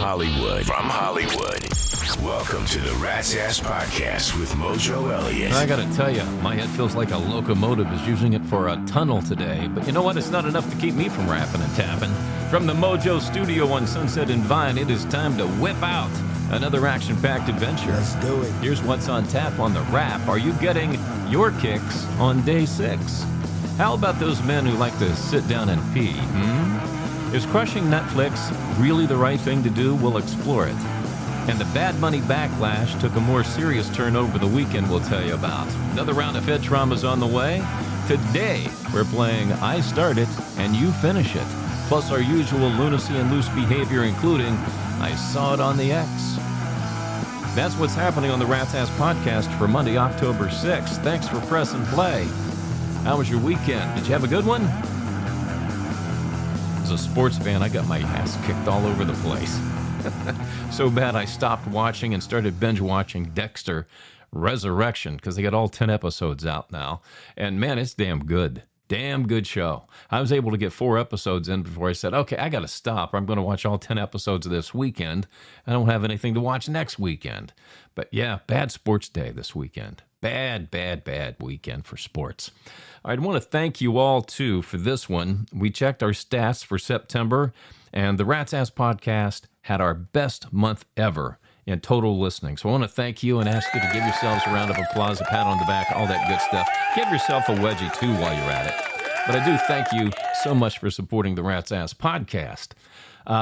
Hollywood. From Hollywood. Welcome to the Rat's Ass Podcast with Mojo Elliott. I gotta tell you, my head feels like a locomotive is using it for a tunnel today. But you know what? It's not enough to keep me from rapping and tapping. From the Mojo studio on Sunset and Vine, it is time to whip out another action-packed adventure. Let's do it. Here's what's on tap on the Rap. Are you getting your kicks on day 6? How about those men who like to sit down and pee? Is crushing Netflix really the right thing to do? We'll explore it. And the Bad Money backlash took a more serious turn over the weekend we'll tell you about. Another round of Fed trauma's on the way. Today, we're playing I Start It and You Finish It. Plus our usual lunacy and loose behavior, including I Saw It on the X. That's what's happening on the Rat's Ass Podcast for Monday, October 6th. Thanks for pressing play. How was your weekend? Did you have a good one? As a sports fan, I got my ass kicked all over the place. So bad I stopped watching and started binge watching Dexter Resurrection because they got all 10 episodes out now. And man, it's damn good. Damn good show. I was able to get 4 episodes in before I said, okay, I got to stop. I'm going to watch all 10 episodes this weekend. I don't have anything to watch next weekend. But yeah, bad sports day this weekend. Bad weekend for sports. I'd want to thank you all, too, for this one. We checked our stats for September, and the Rat's Ass Podcast had our best month ever in total listening. So I want to thank you and ask you to give yourselves a round of applause, a pat on the back, all that good stuff. Give yourself a wedgie, too, while you're at it. But I do thank you so much for supporting the Rat's Ass Podcast.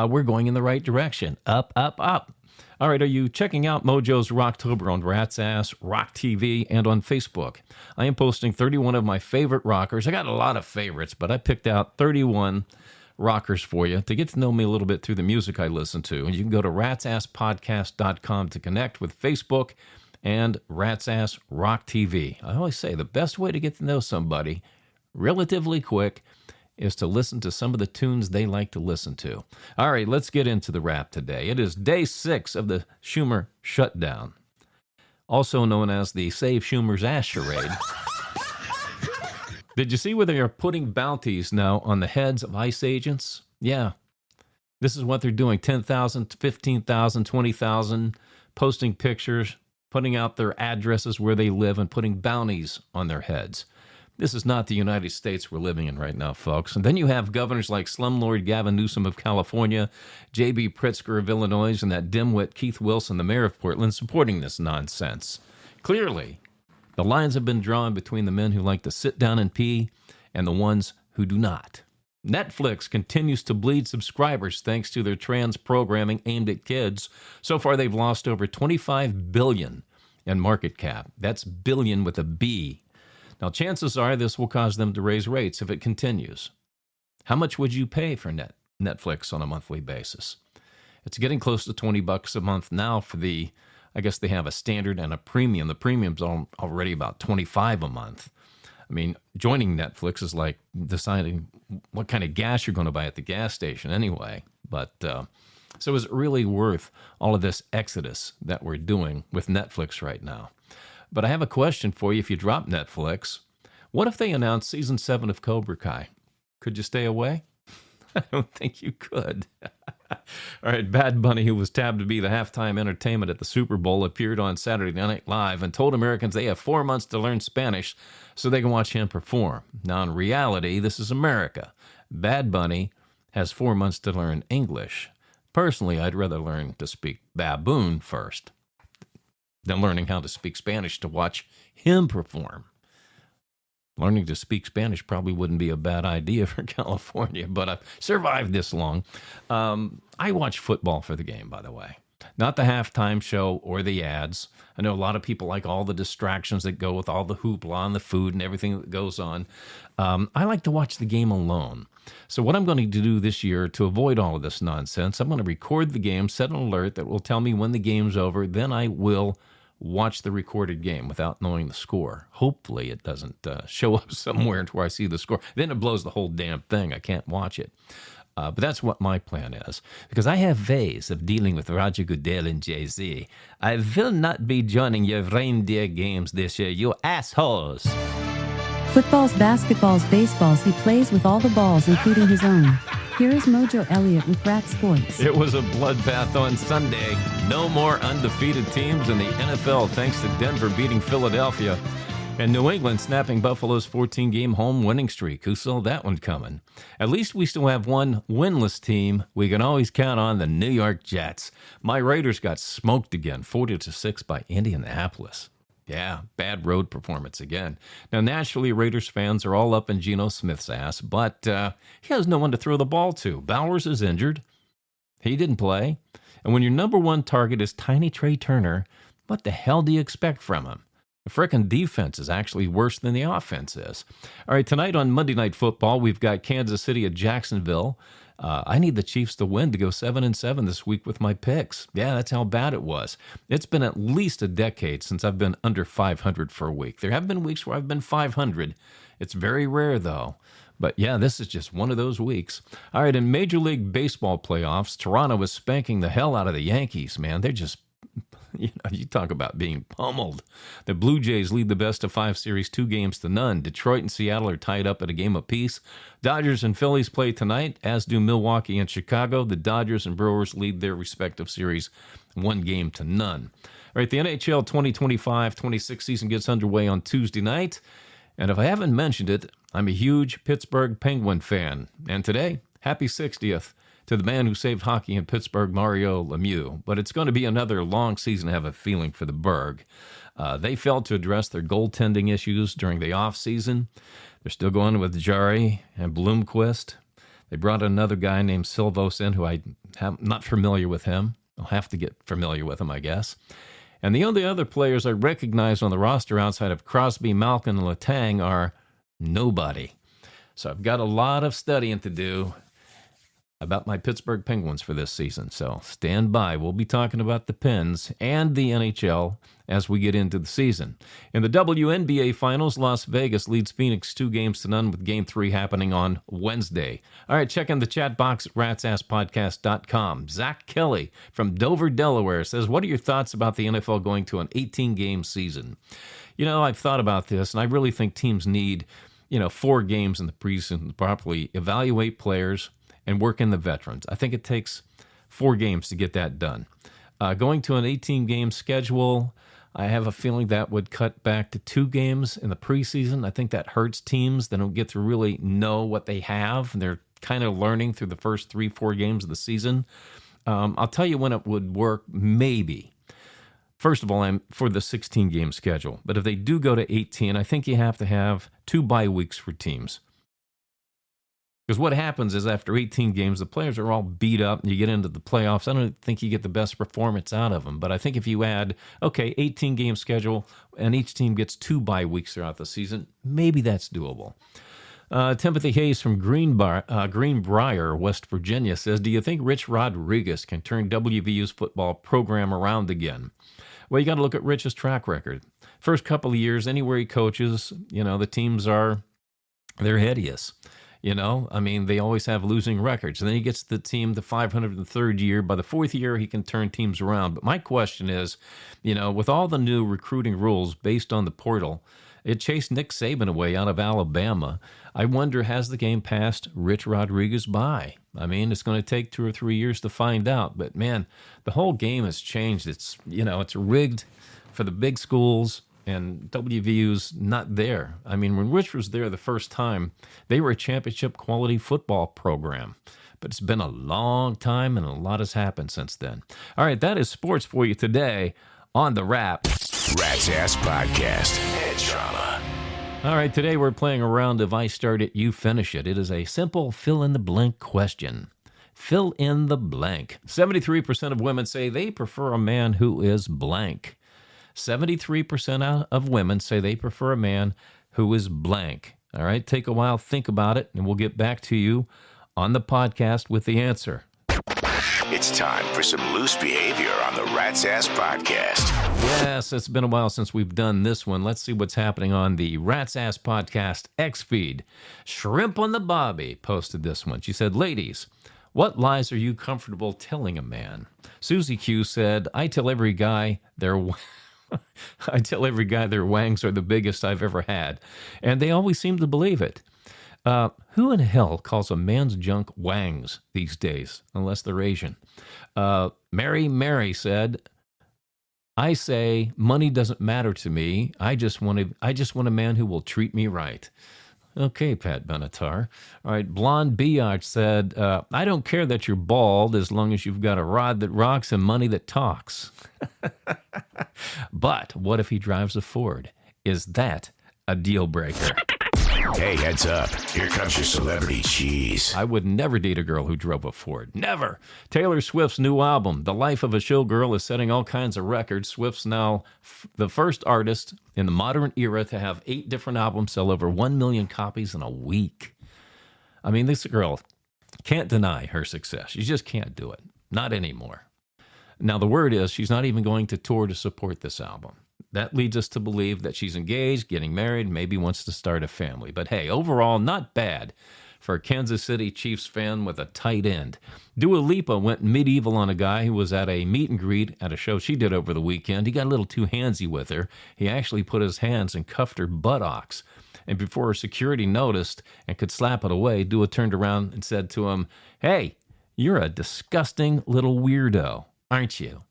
We're going in the right direction. Up, up, up. All right, are you checking out Mojo's Rocktober on Rat's Ass, Rock TV, and on Facebook? I am posting 31 of my favorite rockers. I got a lot of favorites, but I picked out 31 rockers for you to get to know me a little bit through the music I listen to. And you can go to ratsasspodcast.com to connect with Facebook and Rat's Ass Rock TV. I always say the best way to get to know somebody relatively quick is to listen to some of the tunes they like to listen to. All right, let's get into the rap today. It is day 6 of the Schumer shutdown, also known as the Save Schumer's Ass Charade. Did you see where they are putting bounties now on the heads of ICE agents? Yeah, this is what they're doing. 10,000, 15,000, 20,000, posting pictures, putting out their addresses where they live, and putting bounties on their heads. This is not the United States we're living in right now, folks. And then you have governors like Slumlord Gavin Newsom of California, J.B. Pritzker of Illinois, and that dimwit Keith Wilson, the mayor of Portland, supporting this nonsense. Clearly, the lines have been drawn between the men who like to sit down and pee and the ones who do not. Netflix continues to bleed subscribers thanks to their trans programming aimed at kids. So far, they've lost over $25 billion in market cap. That's billion with a B. Now, chances are this will cause them to raise rates if it continues. How much would you pay for Netflix on a monthly basis? It's getting close to $20 a month now for I guess they have a standard and a premium. The premium's already about $25 a month. I mean, joining Netflix is like deciding what kind of gas you're going to buy at the gas station anyway. But so is it really worth all of this exodus that we're doing with Netflix right now? But I have a question for you. If you drop Netflix, what if they announce season 7 of Cobra Kai? Could you stay away? I don't think you could. All right, Bad Bunny, who was tabbed to be the halftime entertainment at the Super Bowl, appeared on Saturday Night Live and told Americans they have 4 months to learn Spanish so they can watch him perform. Now, in reality, this is America. Bad Bunny has 4 months to learn English. Personally, I'd rather learn to speak baboon first than learning how to speak Spanish to watch him perform. Learning to speak Spanish probably wouldn't be a bad idea for California, but I've survived this long. I watch football for the game, by the way. Not the halftime show or the ads. I know a lot of people like all the distractions that go with all the hoopla and the food and everything that goes on. I like to watch the game alone. So what I'm going to do this year to avoid all of this nonsense, I'm going to record the game, set an alert that will tell me when the game's over. Then I will watch the recorded game without knowing the score. Hopefully it doesn't show up somewhere to where I see the score. Then it blows the whole damn thing. I can't watch it. But that's what my plan is. Because I have ways of dealing with Roger Goodell and Jay-Z. I will not be joining your reindeer games this year, you assholes. Footballs, basketballs, baseballs, he plays with all the balls, including his own. Here is Mojo Elliott with Rat Sports. It was a bloodbath on Sunday. No more undefeated teams in the NFL thanks to Denver beating Philadelphia and New England snapping Buffalo's 14-game home winning streak. Who saw that one coming? At least we still have one winless team. We can always count on the New York Jets. My Raiders got smoked again, 40-6 by Indianapolis. Yeah, bad road performance again. Now, naturally, Raiders fans are all up in Geno Smith's ass, but he has no one to throw the ball to. Bowers is injured. He didn't play. And when your number one target is tiny Trey Turner, what the hell do you expect from him? The frickin' defense is actually worse than the offense is. All right, tonight on Monday Night Football, we've got Kansas City at Jacksonville. I need the Chiefs to win to go 7-7 this week with my picks. Yeah, that's how bad it was. It's been at least a decade since I've been under 500 for a week. There have been weeks where I've been 500. It's very rare, though. But yeah, this is just one of those weeks. All right, in Major League Baseball playoffs, Toronto is spanking the hell out of the Yankees, man. They're just, you talk about being pummeled. The Blue Jays lead the best-of-5 series 2-0. Detroit and Seattle are tied up at a game apiece. Dodgers and Phillies play tonight, as do Milwaukee and Chicago. The Dodgers and Brewers lead their respective series 1-0. All right, the NHL 2025-26 season gets underway on Tuesday night. And if I haven't mentioned it, I'm a huge Pittsburgh Penguin fan. And today, happy 60th to the man who saved hockey in Pittsburgh, Mario Lemieux. But it's going to be another long season, I have a feeling, for the Berg. They failed to address their goaltending issues during the offseason. They're still going with Jari and Bloomquist. They brought another guy named Silvos in, who I'm not familiar with him. I'll have to get familiar with him, I guess. And the only other players I recognize on the roster outside of Crosby, Malkin, and Letang are nobody. So I've got a lot of studying to do about my Pittsburgh Penguins for this season. So stand by. We'll be talking about the Pens and the NHL as we get into the season. In the WNBA Finals, Las Vegas leads Phoenix 2-0 with Game 3 happening on Wednesday. All right, check in the chat box at ratsasspodcast.com. Zach Kelly from Dover, Delaware says, what are your thoughts about the NFL going to an 18-game season? You know, I've thought about this, and I really think teams need, 4 games in the preseason to properly evaluate players and work in the veterans. I think it takes 4 games to get that done. Going to an 18-game schedule, I have a feeling that would cut back to 2 games in the preseason. I think that hurts teams. They don't get to really know what they have. They're kind of learning through the first 3-4 games of the season. I'll tell you when it would work, maybe. First of all, I'm for the 16-game schedule. But if they do go to 18, I think you have to have 2 bye weeks for teams. Because what happens is after 18 games, the players are all beat up and you get into the playoffs. I don't think you get the best performance out of them. But I think if you add, 18-game schedule and each team gets 2 bye weeks throughout the season, maybe that's doable. Timothy Hayes from Greenbrier, West Virginia says, do you think Rich Rodriguez can turn WVU's football program around again? Well, you got to look at Rich's track record. First couple of years, anywhere he coaches, the teams they're hideous. They always have losing records. And then he gets the team the 503rd year. By the 4th year, he can turn teams around. But my question is, with all the new recruiting rules based on the portal, it chased Nick Saban away out of Alabama. I wonder, has the game passed Rich Rodriguez by? It's going to take 2 or 3 years to find out. But, man, the whole game has changed. It's rigged for the big schools. And WVU's not there. When Rich was there the first time, they were a championship quality football program. But it's been a long time, and a lot has happened since then. All right, that is sports for you today on The Wrap. Rat's Ass Podcast. Head trauma. All right, today we're playing a round of I Start It, You Finish It. It is a simple fill-in-the-blank question. Fill in the blank. 73% of women say they prefer a man who is blank. 73% of women say they prefer a man who is blank. All right, take a while, think about it, and we'll get back to you on the podcast with the answer. It's time for some loose behavior on the Rat's Ass Podcast. Yes, it's been a while since we've done this one. Let's see what's happening on the Rat's Ass Podcast X feed. Shrimp on the Bobby posted this one. She said, ladies, what lies are you comfortable telling a man? Susie Q said, I tell every guy their wangs are the biggest I've ever had, and they always seem to believe it. Who in hell calls a man's junk wangs these days, unless they're Asian? Mary said, I say money doesn't matter to me. I just want a man who will treat me right. Okay, Pat Benatar. All right, Blonde Biatch said, I don't care that you're bald as long as you've got a rod that rocks and money that talks. But what if he drives a Ford? Is that a deal breaker? Hey, heads up. Here comes your celebrity cheese. I would never date a girl who drove a Ford. Never. Taylor Swift's new album, The Life of a Showgirl, is setting all kinds of records. Swift's now the first artist in the modern era to have 8 different albums sell over 1 million copies in a week. I mean, this girl can't deny her success. She just can't do it. Not anymore. Now, the word is she's not even going to tour to support this album. That leads us to believe that she's engaged, getting married, maybe wants to start a family. But hey, overall, not bad for a Kansas City Chiefs fan with a tight end. Dua Lipa went medieval on a guy who was at a meet and greet at a show she did over the weekend. He got a little too handsy with her. He actually put his hands and cuffed her buttocks. And before her security noticed and could slap it away, Dua turned around and said to him, "Hey, you're a disgusting little weirdo, aren't you?"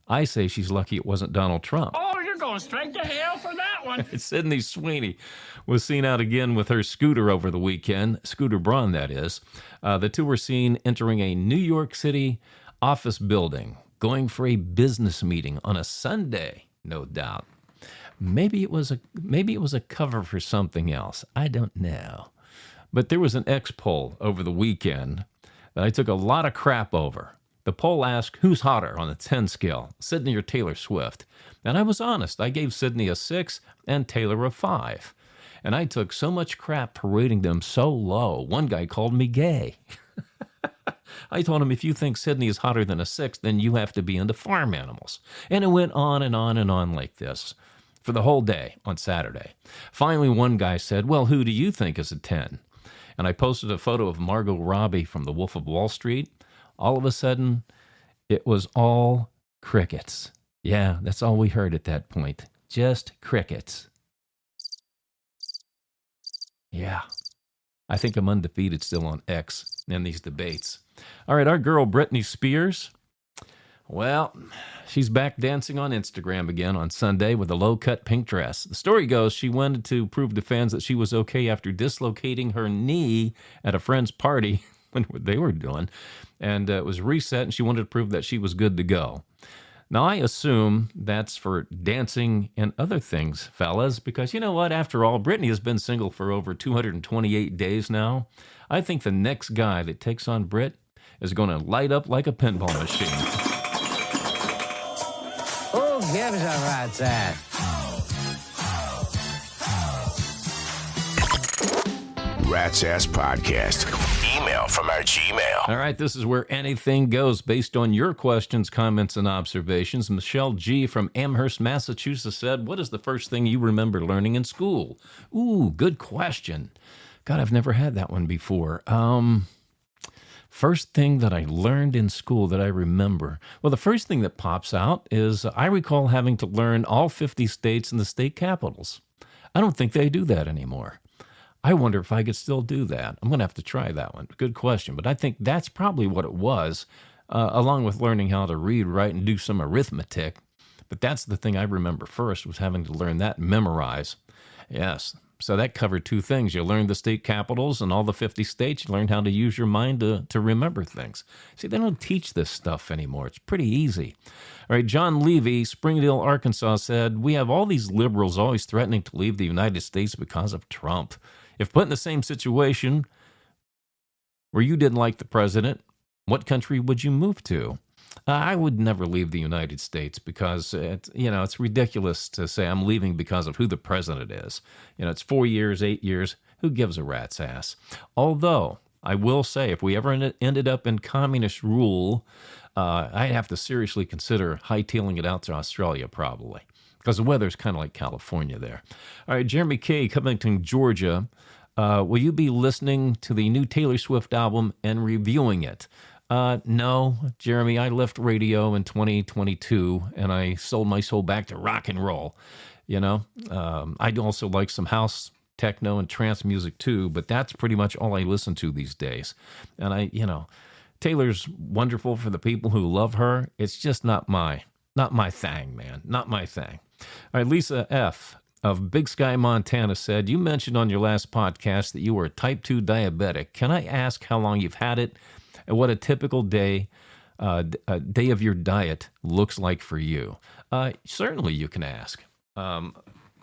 I say she's lucky it wasn't Donald Trump. Oh, you're going straight to hell for that one. Sydney Sweeney was seen out again with her scooter over the weekend. Scooter Braun, that is. The two were seen entering a New York City office building, going for a business meeting on a Sunday, no doubt. Maybe it was a cover for something else. I don't know. But there was an X poll over the weekend that I took a lot of crap over. The poll asked, who's hotter on the 10 scale, Sydney or Taylor Swift? And I was honest. I gave Sydney a 6 and Taylor a 5. And I took so much crap for rating them so low. One guy called me gay. I told him, if you think Sydney is hotter than a 6, then you have to be into farm animals. And it went on and on and on like this for the whole day on Saturday. Finally, one guy said, well, who do you think is a 10? And I posted a photo of Margot Robbie from The Wolf of Wall Street. All of a sudden, it was all crickets. Yeah, that's all we heard at that point. Just crickets. Yeah. I think I'm undefeated still on X in these debates. All right, our girl Britney Spears. Well, she's back dancing on Instagram again on Sunday with a low-cut pink dress. The story goes she wanted to prove to fans that she was okay after dislocating her knee at a friend's party when they were doing, and it was reset, and she wanted to prove that she was good to go. Now, I assume that's for dancing and other things, fellas, because you know what? After all, Britney has been single for over 228 days now. I think the next guy that takes on Brit is going to light up like a pinball machine. Who gives a rat's ass? Rat's Ass Podcast. Email from our Gmail. All right, this is where anything goes based on your questions, comments, and observations. Michelle G. from Amherst, Massachusetts said, what is the first thing you remember learning in school? Ooh, good question. God, I've never had that one before. First thing that I learned in school that I remember. Well, the first thing that pops out is I recall having to learn all 50 states and the state capitals. I don't think they do that anymore. I wonder if I could still do that. I'm going to have to try that one. Good question. But I think that's probably what it was, along with learning how to read, write, and do some arithmetic. But that's the thing I remember first, was having to learn that and memorize. Yes. So that covered two things. You learned the state capitals and all the 50 states. You learned how to use your mind to remember things. See, they don't teach this stuff anymore. It's pretty easy. All right, John Levy, Springdale, Arkansas, said, we have all these liberals always threatening to leave the United States because of Trump. If put in the same situation where you didn't like the president, what country would you move to? I would never leave the United States because, it's ridiculous to say I'm leaving because of who the president is. It's 4 years, 8 years. Who gives a rat's ass? Although, I will say, if we ever ended up in communist rule, I'd have to seriously consider hightailing it out to Australia probably, because the weather's kind of like California there. All right, Jeremy K., Covington, Georgia. Will you be listening to the new Taylor Swift album and reviewing it? No, Jeremy, I left radio in 2022, and I sold my soul back to rock and roll. I'd also like some house techno and trance music too, but that's pretty much all I listen to these days. And Taylor's wonderful for the people who love her. It's just not my thing, man. Not my thing. All right, Lisa F. of Big Sky, Montana said, you mentioned on your last podcast that you were a type 2 diabetic. Can I ask how long you've had it and what a typical day of your diet looks like for you? Certainly you can ask. I'm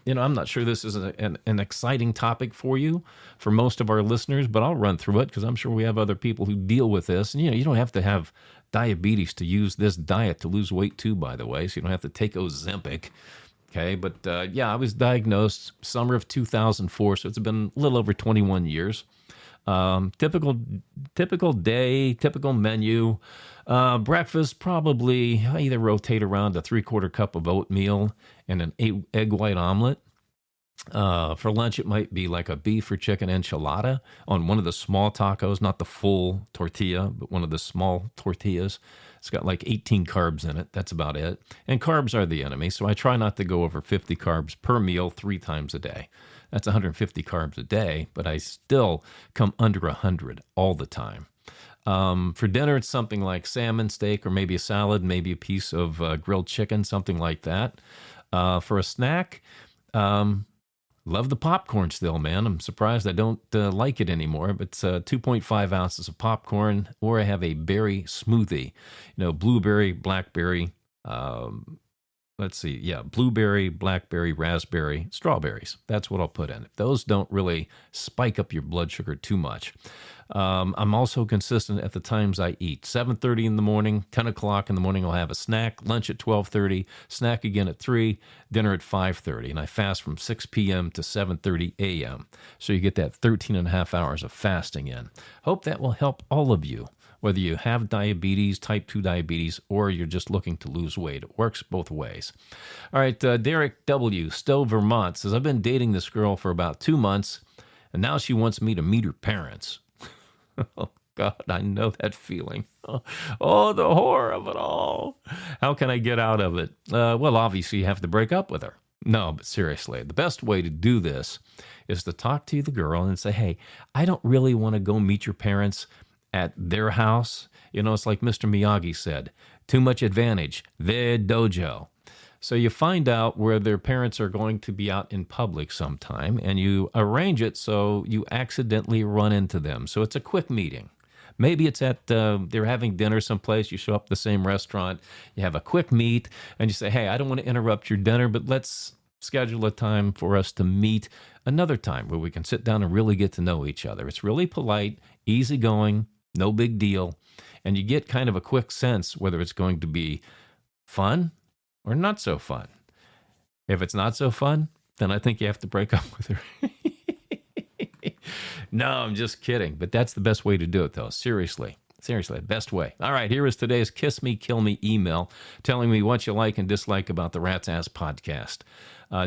not sure this is an exciting topic for you, for most of our listeners, but I'll run through it because I'm sure we have other people who deal with this. And, you don't have to have diabetes to use this diet to lose weight too, by the way, so you don't have to take Ozempic. Okay, but I was diagnosed summer of 2004, so it's been a little over 21 years. Typical day, typical menu. Breakfast, probably I either rotate around a 3/4 cup of oatmeal and an egg white omelet. For lunch, it might be like a beef or chicken enchilada on one of the small tacos, not the full tortilla, but one of the small tortillas. It's got like 18 carbs in it. That's about it. And carbs are the enemy, so I try not to go over 50 carbs per meal 3 times a day. That's 150 carbs a day, but I still come under 100 all the time. For dinner, it's something like salmon, steak, or maybe a salad, maybe a piece of grilled chicken, something like that. For a snack, love the popcorn still, man. I'm surprised I don't like it anymore, but it's 2.5 ounces of popcorn, or I have a berry smoothie. Blueberry, blackberry, blueberry, blackberry, raspberry, strawberries. That's what I'll put in it. Those don't really spike up your blood sugar too much. I'm also consistent at the times I eat. 7:30 in the morning, 10 o'clock in the morning, I'll have a snack. Lunch at 12:30, snack again at 3, dinner at 5:30. And I fast from 6 p.m. to 7:30 a.m. So you get that 13 and a half hours of fasting in. Hope that will help all of you, whether you have diabetes, type 2 diabetes, or you're just looking to lose weight. It works both ways. All right, Derek W., Stowe, Vermont, says, I've been dating this girl for about 2 months, and now she wants me to meet her parents. Oh, God, I know that feeling. Oh, the horror of it all. How can I get out of it? Well, obviously, you have to break up with her. No, but seriously, the best way to do this is to talk to the girl and say, hey, I don't really want to go meet your parents at their house. It's like Mr. Miyagi said, too much advantage, their dojo. So you find out where their parents are going to be out in public sometime, and you arrange it so you accidentally run into them. So it's a quick meeting. Maybe it's at, they're having dinner someplace, you show up at the same restaurant, you have a quick meet, and you say, hey, I don't want to interrupt your dinner, but let's schedule a time for us to meet another time where we can sit down and really get to know each other. It's really polite, easygoing, no big deal, and you get kind of a quick sense whether it's going to be fun or not so fun. If it's not so fun, then I think you have to break up with her. No, I'm just kidding. But that's the best way to do it, though. Seriously, best way. All right, here is today's Kiss Me, Kill Me email telling me what you like and dislike about the Rat's Ass podcast.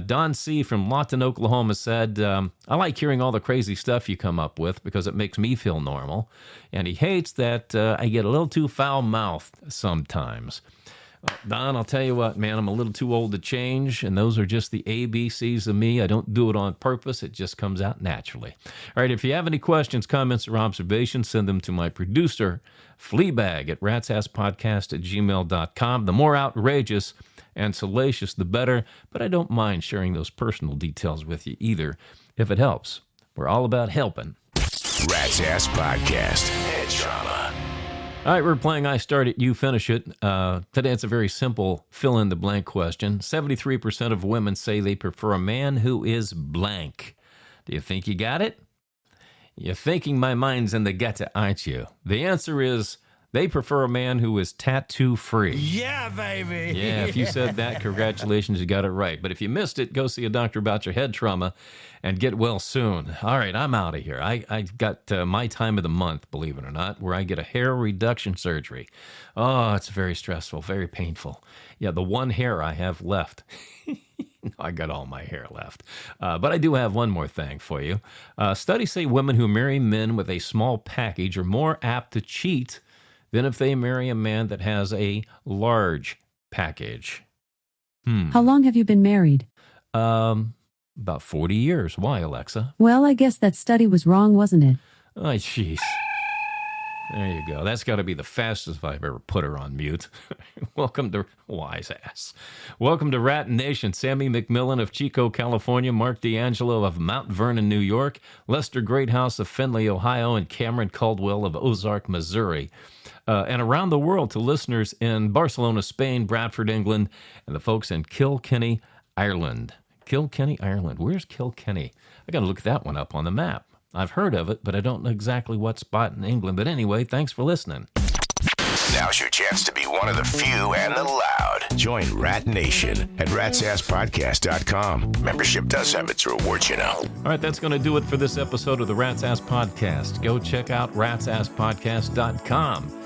Don C. from Lawton, Oklahoma said, I like hearing all the crazy stuff you come up with because it makes me feel normal. And he hates that I get a little too foul-mouthed sometimes. Don, I'll tell you what, man, I'm a little too old to change, and those are just the ABCs of me. I don't do it on purpose. It just comes out naturally. All right, if you have any questions, comments, or observations, send them to my producer, Fleabag, at ratsasspodcast@gmail.com. The more outrageous and salacious, the better, but I don't mind sharing those personal details with you either, if it helps. We're all about helping. Rat's Ass Podcast. Head trauma. All right, we're playing I Start It, You Finish It. Today it's a very simple fill-in-the-blank question. 73% of women say they prefer a man who is blank. Do you think you got it? You're thinking my mind's in the gutter, aren't you? The answer is they prefer a man who is tattoo-free. Yeah, baby. Yeah, if you said that, congratulations, you got it right. But if you missed it, go see a doctor about your head trauma and get well soon. All right, I'm out of here. I got my time of the month, believe it or not, where I get a hair reduction surgery. Oh, it's very stressful, very painful. Yeah, the one hair I have left. I got all my hair left. But I do have one more thing for you. Studies say women who marry men with a small package are more apt to cheat than if they marry a man that has a large package. How long have you been married? About 40 years. Why, Alexa? Well, I guess that study was wrong, wasn't it? Oh, jeez. There you go. That's got to be the fastest I've ever put her on mute. Welcome to Wise Ass. Welcome to Rat Nation. Sammy McMillan of Chico, California. Mark D'Angelo of Mount Vernon, New York. Lester Greathouse of Findlay, Ohio. And Cameron Caldwell of Ozark, Missouri. And around the world to listeners in Barcelona, Spain, Bradford, England, and the folks in Kilkenny, Ireland. Kilkenny, Ireland. Where's Kilkenny? I got to look that one up on the map. I've heard of it, but I don't know exactly what spot in England. But anyway, thanks for listening. Now's your chance to be one of the few and the loud. Join Rat Nation at ratsasspodcast.com. Membership does have its rewards, you know. All right, that's going to do it for this episode of the Rat's Ass Podcast. Go check out ratsasspodcast.com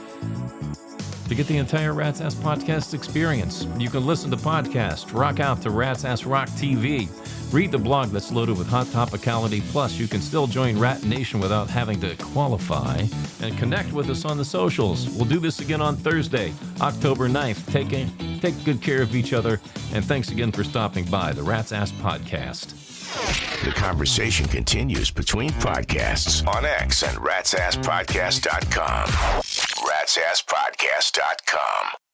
to get the entire Rat's Ass Podcast experience. You can listen to podcasts, rock out to Rat's Ass Rock TV, read the blog that's loaded with hot topicality, plus you can still join Rat Nation without having to qualify, and connect with us on the socials. We'll do this again on Thursday, October 9th. Take good care of each other, and thanks again for stopping by the Rat's Ass Podcast. The conversation continues between podcasts on X and ratsasspodcast.com. ratsasspodcast.com.